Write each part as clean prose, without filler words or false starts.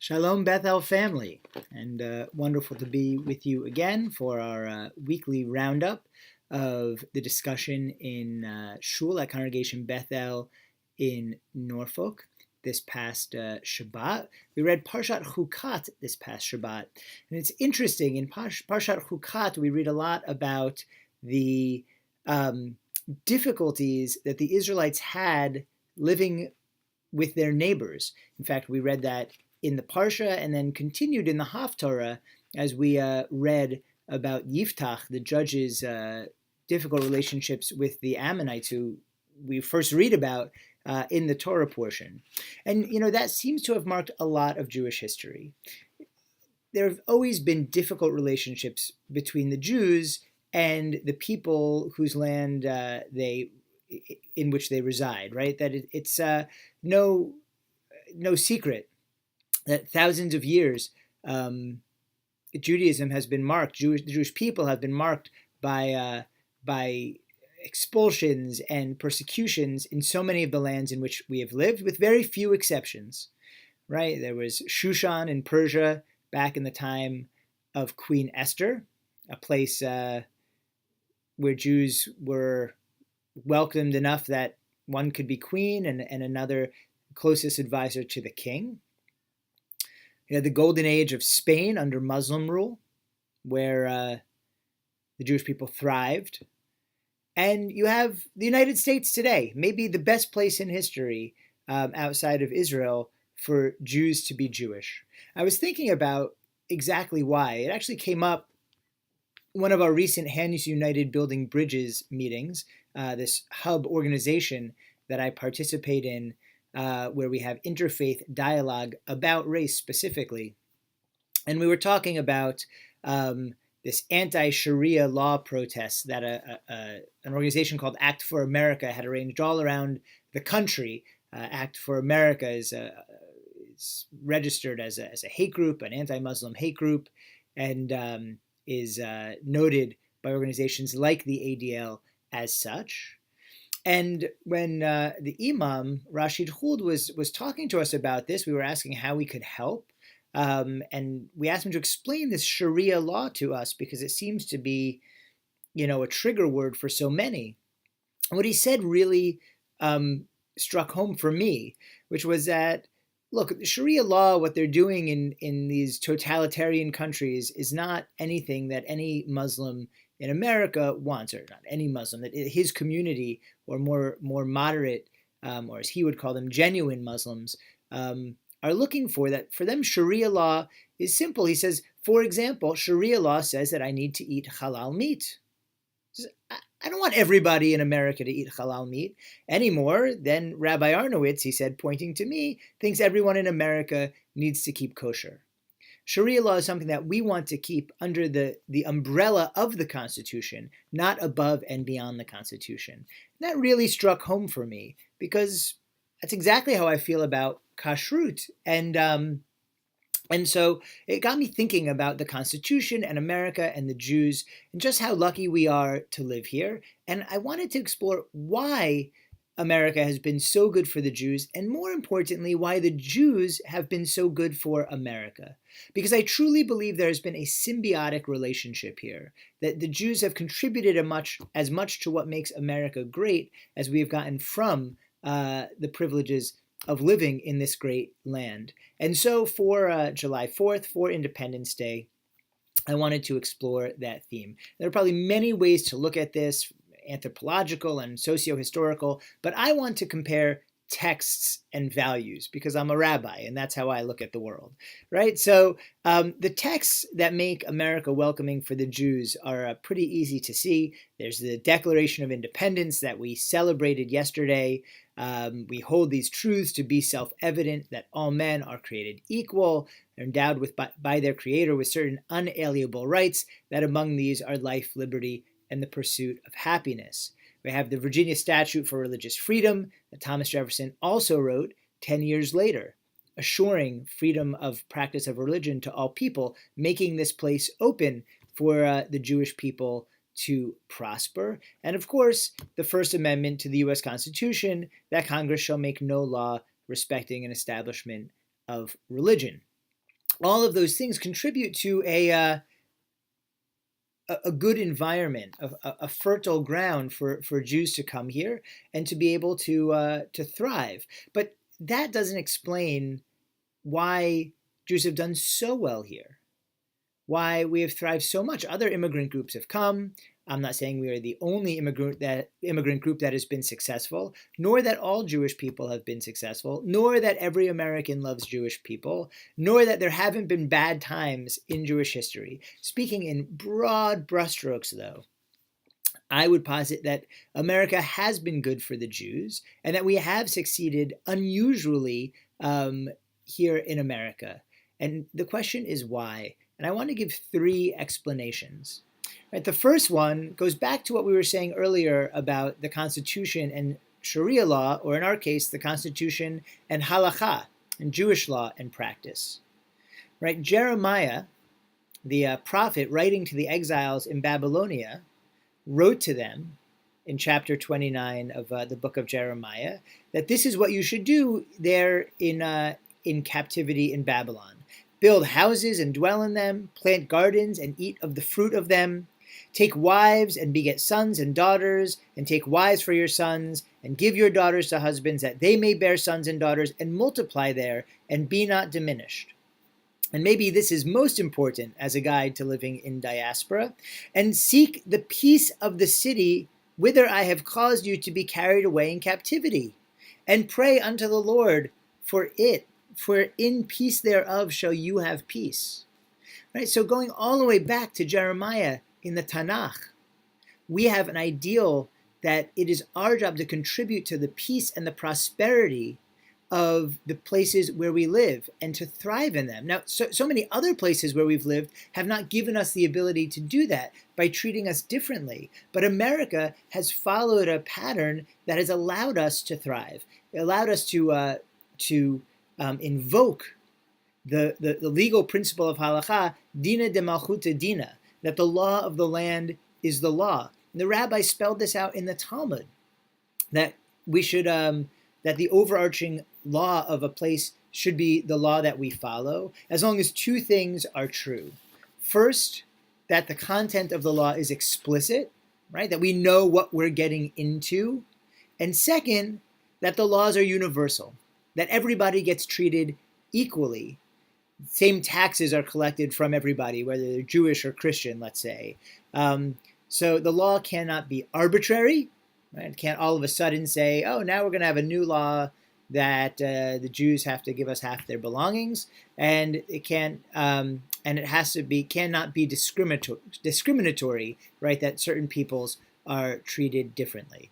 Shalom, Bethel family, and wonderful to be with you again for our weekly roundup of the discussion in Shul at Congregation Bethel in Norfolk this past Shabbat. We read Parshat Hukat this past Shabbat, and it's interesting. In Parshat Hukat, we read a lot about the difficulties that the Israelites had living with their neighbors. In fact, we read that in the Parsha and then continued in the Haftarah as we read about Yiftach, the judge's difficult relationships with the Ammonites, who we first read about in the Torah portion. And, that seems to have marked a lot of Jewish history. There have always been difficult relationships between the Jews and the people whose land in which they reside, right? That it's no secret that thousands of years Judaism has been marked. The Jewish people have been marked by expulsions and persecutions in so many of the lands in which we have lived, with very few exceptions. Right? There was Shushan in Persia back in the time of Queen Esther, a place where Jews were welcomed enough that one could be queen and another closest advisor to the king. You had the golden age of Spain under Muslim rule, where the Jewish people thrived. And you have the United States today, maybe the best place in history outside of Israel for Jews to be Jewish. I was thinking about exactly why. It actually came up one of our recent Hanus United Building Bridges meetings, this hub organization that I participate in, where we have interfaith dialogue about race specifically. And we were talking about this anti-Sharia law protest that an organization called Act for America had arranged all around the country. Act for America is registered as a hate group, an anti-Muslim hate group, and is noted by organizations like the ADL as such. And when the Imam, Rashid Huld, was talking to us about this, we were asking how we could help. And we asked him to explain this Sharia law to us because it seems to be, a trigger word for so many. And what he said really struck home for me, which was that, look, Sharia law, what they're doing in these totalitarian countries is not anything that any Muslim in America wants, or not any Muslim, that his community or more moderate, or as he would call them, genuine Muslims, are looking for. That for them, Sharia law is simple. He says, for example, Sharia law says that I need to eat halal meat. I don't want everybody in America to eat halal meat any more than Rabbi Arnowitz, he said, pointing to me, thinks everyone in America needs to keep kosher. Sharia law is something that we want to keep under the umbrella of the Constitution, not above and beyond the Constitution. And that really struck home for me because that's exactly how I feel about kashrut. And so it got me thinking about the Constitution and America and the Jews and just how lucky we are to live here. And I wanted to explore why America has been so good for the Jews, and more importantly, why the Jews have been so good for America. Because I truly believe there has been a symbiotic relationship here, that the Jews have contributed as much to what makes America great as we have gotten from the privileges of living in this great land. And so for July 4th, for Independence Day, I wanted to explore that theme. There are probably many ways to look at this, anthropological and socio-historical, but I want to compare texts and values because I'm a rabbi and that's how I look at the world, right? So the texts that make America welcoming for the Jews are pretty easy to see. There's the Declaration of Independence that we celebrated yesterday. We hold these truths to be self-evident, that all men are created equal, they're endowed by their Creator with certain unalienable rights, that among these are life, liberty, and the pursuit of happiness. We have the Virginia Statute for Religious Freedom that Thomas Jefferson also wrote 10 years later, assuring freedom of practice of religion to all people, making this place open for the Jewish people to prosper. And of course, the First Amendment to the U.S. Constitution, that Congress shall make no law respecting an establishment of religion. all of those things contribute to a good environment, a fertile ground for Jews to come here and to be able to thrive. But that doesn't explain why Jews have done so well here, why we have thrived so much. Other immigrant groups have come. I'm not saying we are the only immigrant group that has been successful, nor that all Jewish people have been successful, nor that every American loves Jewish people, nor that there haven't been bad times in Jewish history. Speaking in broad brushstrokes, though, I would posit that America has been good for the Jews and that we have succeeded unusually here in America. And the question is why? And I want to give 3 explanations. Right, the first one goes back to what we were saying earlier about the Constitution and Sharia law, or in our case, the Constitution and halakha, and Jewish law and practice. Right, Jeremiah, the prophet writing to the exiles in Babylonia, wrote to them in chapter 29 of the book of Jeremiah that this is what you should do there in captivity in Babylon. Build houses and dwell in them, plant gardens and eat of the fruit of them. Take wives and beget sons and daughters, and take wives for your sons, and give your daughters to husbands, that they may bear sons and daughters, and multiply there, and be not diminished. And maybe this is most important as a guide to living in diaspora. And seek the peace of the city whither I have caused you to be carried away in captivity, and pray unto the Lord for it, for in peace thereof shall you have peace. Right? So going all the way back to Jeremiah in the Tanakh, we have an ideal that it is our job to contribute to the peace and the prosperity of the places where we live and to thrive in them. Now, so many other places where we've lived have not given us the ability to do that by treating us differently. But America has followed a pattern that has allowed us to thrive. It allowed us to invoke the legal principle of halakha, dina de malchuta dina, that the law of the land is the law. And the rabbis spelled this out in the Talmud, that we should that the overarching law of a place should be the law that we follow, as long as 2 things are true. First, that the content of the law is explicit, right? That we know what we're getting into. And second, that the laws are universal, that everybody gets treated equally. Same taxes are collected from everybody, whether they're Jewish or Christian, let's say. So the law cannot be arbitrary. Right? It can't all of a sudden say, oh, now we're going to have a new law that the Jews have to give us half their belongings, and it can't, and it cannot be discriminatory, right? That certain peoples are treated differently.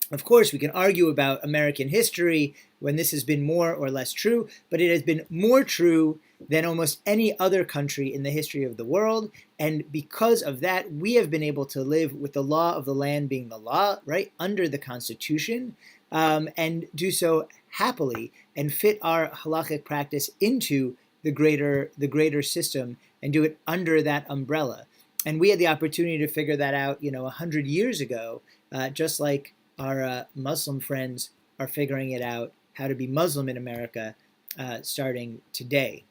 Of course, we can argue about American history when this has been more or less true, but it has been more true than almost any other country in the history of the world. And because of that, we have been able to live with the law of the land being the law, right, under the Constitution, and do so happily and fit our halachic practice into the greater system and do it under that umbrella. And we had the opportunity to figure that out, 100 years ago, just like our Muslim friends are figuring it out, how to be Muslim in America, starting today.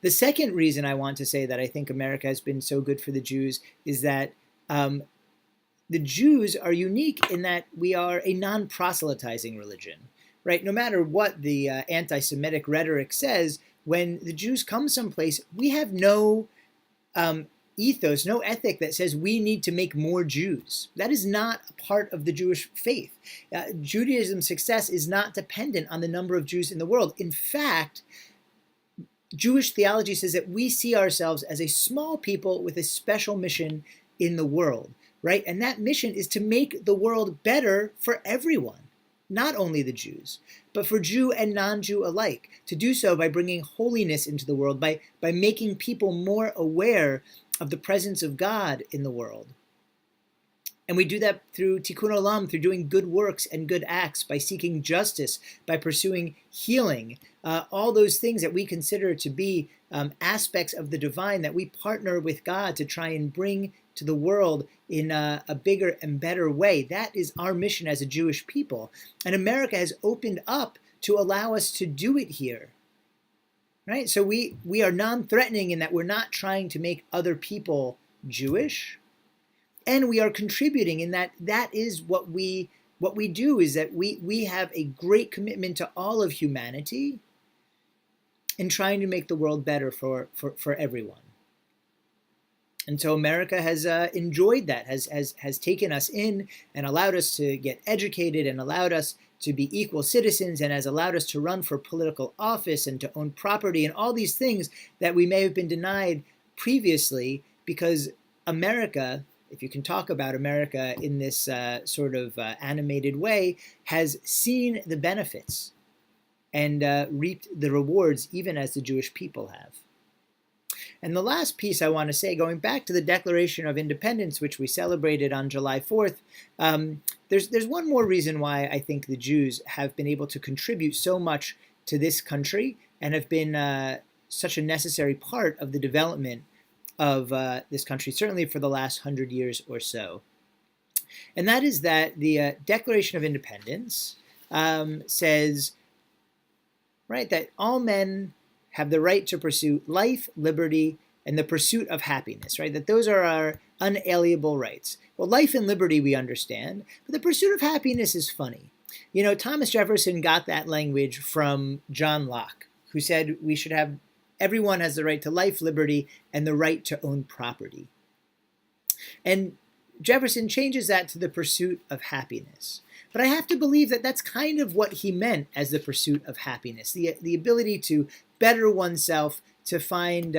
The second reason I want to say that I think America has been so good for the Jews is that the Jews are unique in that we are a non-proselytizing religion, right? No matter what the anti-Semitic rhetoric says, when the Jews come someplace, we have no ethos, no ethic that says we need to make more Jews. That is not a part of the Jewish faith. Judaism's success is not dependent on the number of Jews in the world. In fact, Jewish theology says that we see ourselves as a small people with a special mission in the world, right? And that mission is to make the world better for everyone, not only the Jews, but for Jew and non-Jew alike, to do so by bringing holiness into the world, by making people more aware of the presence of God in the world. And we do that through tikkun olam, through doing good works and good acts, by seeking justice, by pursuing healing, all those things that we consider to be aspects of the divine that we partner with God to try and bring to the world in a bigger and better way. That is our mission as a Jewish people. And America has opened up to allow us to do it here. right? So we are non-threatening in that we're not trying to make other people Jewish, and we are contributing in that is what we do, is that we have a great commitment to all of humanity in trying to make the world better for everyone. And so America has enjoyed that, has taken us in and allowed us to get educated and allowed us to be equal citizens and has allowed us to run for political office and to own property and all these things that we may have been denied previously, because America, if you can talk about America in this sort of animated way, has seen the benefits and reaped the rewards even as the Jewish people have. And the last piece I want to say, going back to the Declaration of Independence, which we celebrated on July 4th, there's one more reason why I think the Jews have been able to contribute so much to this country and have been such a necessary part of the development of this country, certainly for the last 100 years or so. And that is that the Declaration of Independence says, right, that all men have the right to pursue life, liberty, and the pursuit of happiness, right? That those are our unalienable rights. Well, life and liberty we understand, but the pursuit of happiness is funny. You know, Thomas Jefferson got that language from John Locke, who said we should have, everyone has the right to life, liberty, and the right to own property. And Jefferson changes that to the pursuit of happiness. But I have to believe that that's kind of what he meant as the pursuit of happiness, the ability to better oneself, to find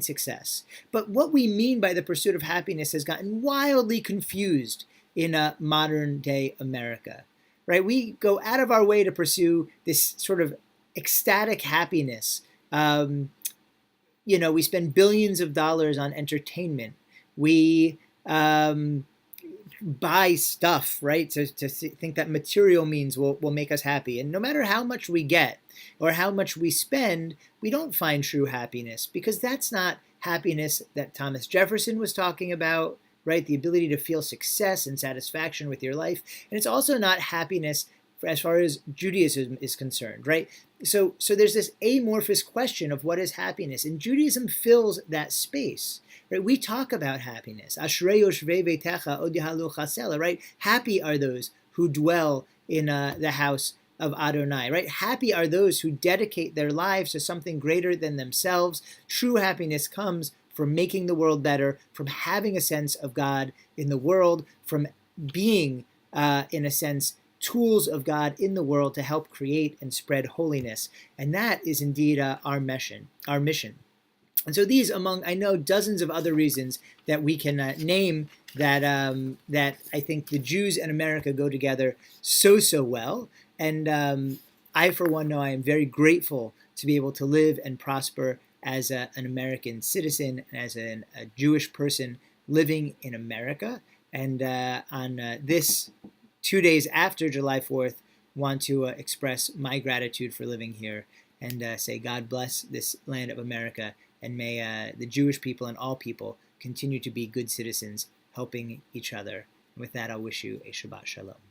success. But what we mean by the pursuit of happiness has gotten wildly confused in modern day America, right? We go out of our way to pursue this sort of ecstatic happiness. We spend billions of dollars on entertainment. We buy stuff, right? To think that material means will make us happy. And no matter how much we get or how much we spend, we don't find true happiness, because that's not happiness that Thomas Jefferson was talking about, right? The ability to feel success and satisfaction with your life. And it's also not happiness as far as Judaism is concerned, right? So there's this amorphous question of what is happiness, and Judaism fills that space. Right? We talk about happiness. Ashrei yoshvei beitecha od yahalu chasela, right? Happy are those who dwell in the house of Adonai, right? Happy are those who dedicate their lives to something greater than themselves. True happiness comes from making the world better, from having a sense of God in the world, from being, in a sense, tools of God in the world to help create and spread holiness. And that is indeed our mission. And so these, among, I know, dozens of other reasons that we can name that I think the Jews and America go together so well. And I, for one, know I am very grateful to be able to live and prosper as an American citizen and as a Jewish person living in America. And on this 2 days after July 4th, want to express my gratitude for living here and say God bless this land of America. And may the Jewish people and all people continue to be good citizens, helping each other. And with that, I'll wish you a Shabbat Shalom.